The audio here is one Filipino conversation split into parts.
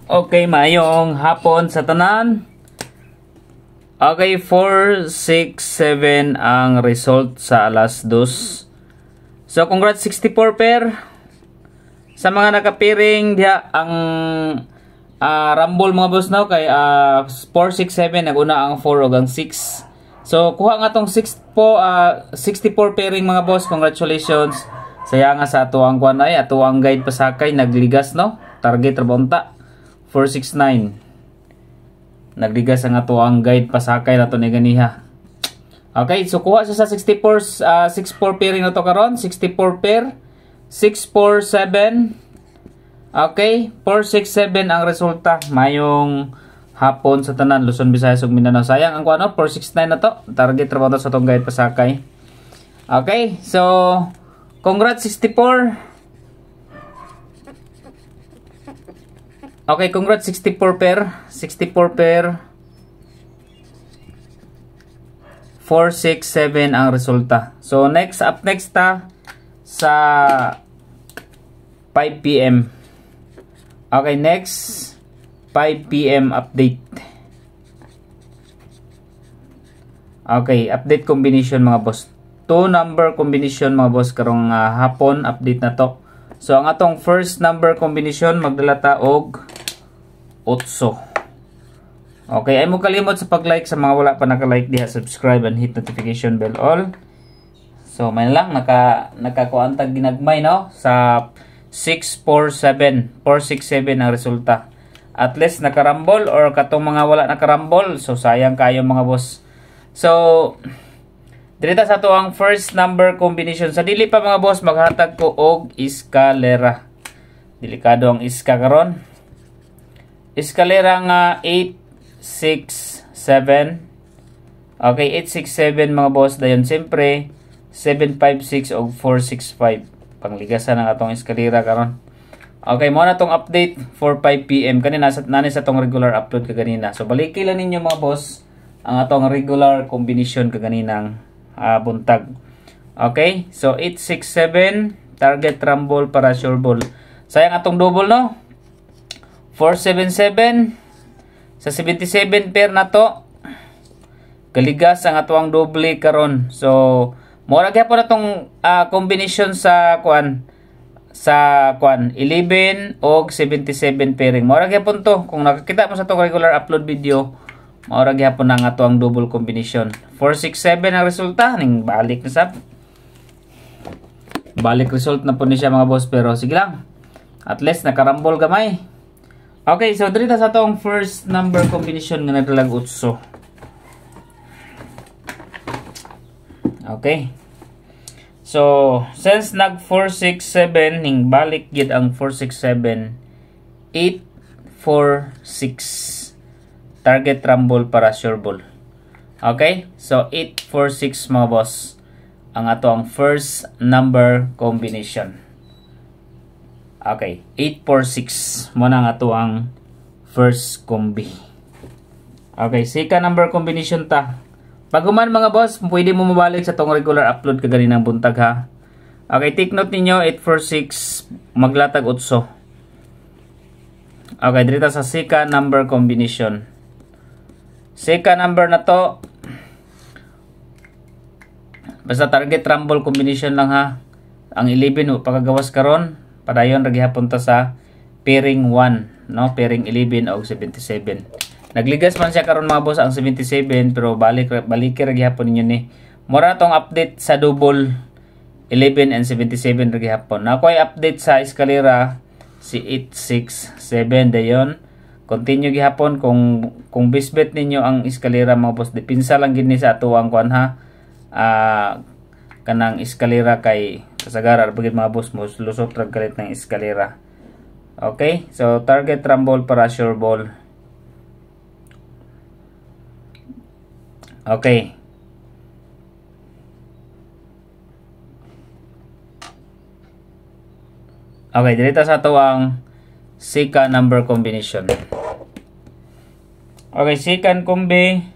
Okay, maayong hapon sa tanan. Okay, 4, 6, 7 ang result sa alas 2. So, congrats 64 pair. Sa mga nakapiring diha ang rumble mga boss now kay 4, 6, 7 naguna ang 4 ug ang 6. So, kuha nga tong 64 pairing mga boss. Congratulations. Saya nga sa ato ang kuan ay ato ang guide pasakay nagligas no. Target rabonta 469. Nagligas ang ato ang guide pasakay nato ni ganiha. Okay, so kuha siya sa 64 64 pairing na to karon, 64 pair, 647. Okay, 467 ang resulta. Mayong hapon sa tanan Luzon, Visayas ug Mindanao. Sayang ang kuno 469 na to. Target ra ba sa tong guide pasakay. Okay, so congrats 64. Okay, congrats 64 pair. 64 pair. 467 ang resulta. So next up next ta sa 5 PM. Okay, next 5 PM update. Okay, update combination mga boss. 2 number combination mga boss karong hapon update na to. So ang atong first number combination magdala ta og 8. Okay, ay mo kalimot sa pag-like sa mga wala pa naka-like diha, subscribe and hit notification bell all. So may lang nakakuantag ginagmay no sa 647, 467 ang resulta. At least nakarambol or katong mga wala nakarambol, so sayang kayo mga boss. So direta sa to ang first number combination. Sa dili pa mga boss maghatag ko og eskalera. Delikado ang iska karon. Eskalera nga 8, 6, 7. Okay, 8, 6, 7 mga boss. Dayon siyempre 7, 5, 6 o 4, 6, 5. Pangligasan ang atong eskalera karon. Okay, mo na tong update for 5 PM. Kanina nani sa tong regular upload kaganina. So baliki lang ninyo mga boss ang atong regular combination kaganinang buntag. Okay, so 8, 6, 7 target rumble para sure ball. Sayang atong double no. 477 sa 77 pair na to. Kaligas ang atong double karon. So mura gyapon atong combination sa 11 og 77 pairing. Mura gyapon to. Kung nakakita mo sa tong regular upload video, mura gyapon ang atong double combination. 467 ang resulta ning balik na sab. Balik result na po ni siya mga boss, pero sige lang. At least nakarambol gamay. Okay, so dito sa atong first number combination nga nagdalag 8. Okay. So, since nag 467 ning balik gid ang 467, 846 target rumble para sure ball. Okay? So 846 mga boss ang ato ang first number combination. Okay, 846 mo na ang ato ang first combi. Okay, second number combination ta. Paguman mga boss, pwede mo mabalik sa tong regular upload kaganinang buntag ha. Okay, take note ninyo 846 maglatag 8. Okay, dito sa second number combination. Second number na to, basta target rumble combination lang ha. Ang 11 pagkagawas karon, padayon ra gihapon ta sa pairing 1, no? Pairing 11 og 77. Nagligas man siya karon mga boss ang 77, pero balik ra gihapon ninyo ni. Mura tong update sa double 11 and 77 ra gihapon. Na koy update sa eskalera si 867 dayon. Continue gihapon kung bisbet ninyo ang eskalera mga boss, dipinsa lang gid ni sa ato ang kuan ha. Kanang eskalera kay kasagaran bagid mga boss mo lusot ra galit ng eskalera. Okay, so target rumble para sure ball. Okay. Okay, dito sa ato ang second number combination. Okay, second combi.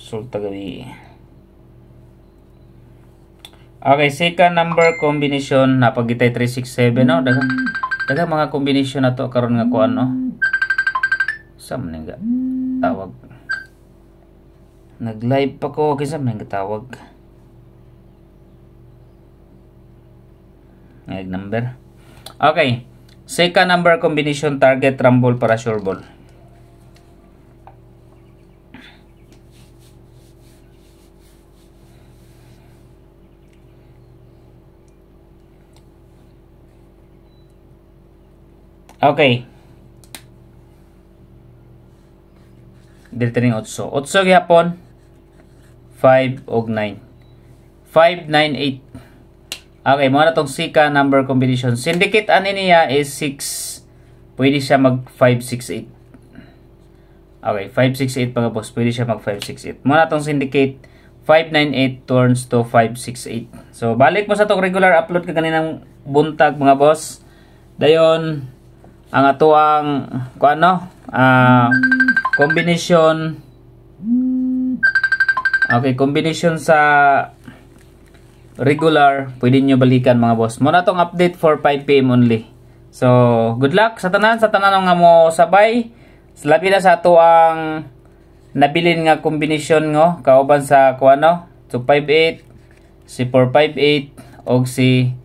Sulta gabi. Okay, second number combination napagitay 367 no. Daga mga combination na to karon nga kuan no. Sa man nga tawag. Nag-live pa ko kinsa man nga tawag. Egg number. Okay. Second number combination target rumble para sure ball. Okay. Dito rin 8. 8 gyapon. 5 og 9. 5, 9, 8. Okay, mo na tong sika number combination. Syndicate ani niya is 6. Pwede siya mag 5, 6, 8. Okay, 5, 6, 8 mga boss. Pwede siya mag 5, 6, 8. Mo na tong syndicate 5, 9, 8 turns to 5, 6, 8. So, balik mo sa tong regular upload ka kaninang buntag mga boss. Dayon ang atuang combination. Okay, combination sa regular, pwede nyo balikan mga boss. Muna tong update for 5 PM only. So, good luck sa tanan nga mo sabay. Labi na sa atuang nabilin nga combination ngo kauban sa kuano 258, si 458 og si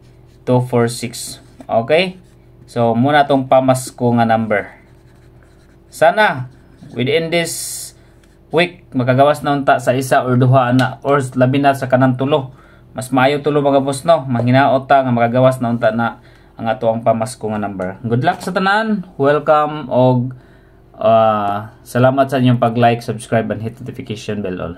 246. Okay? So, muna tong pamasko nga number. Sana, within this week, makagawas na unta sa isa or duha na, or labi na sa kanang tulo. Mas maayo tulo mga boss no. Manghinaot ta nga makagawas na unta na ang ato ang pamasko nga number. Good luck sa tanan. Welcome og salamat sa inyong pag-like, subscribe, and hit notification bell all.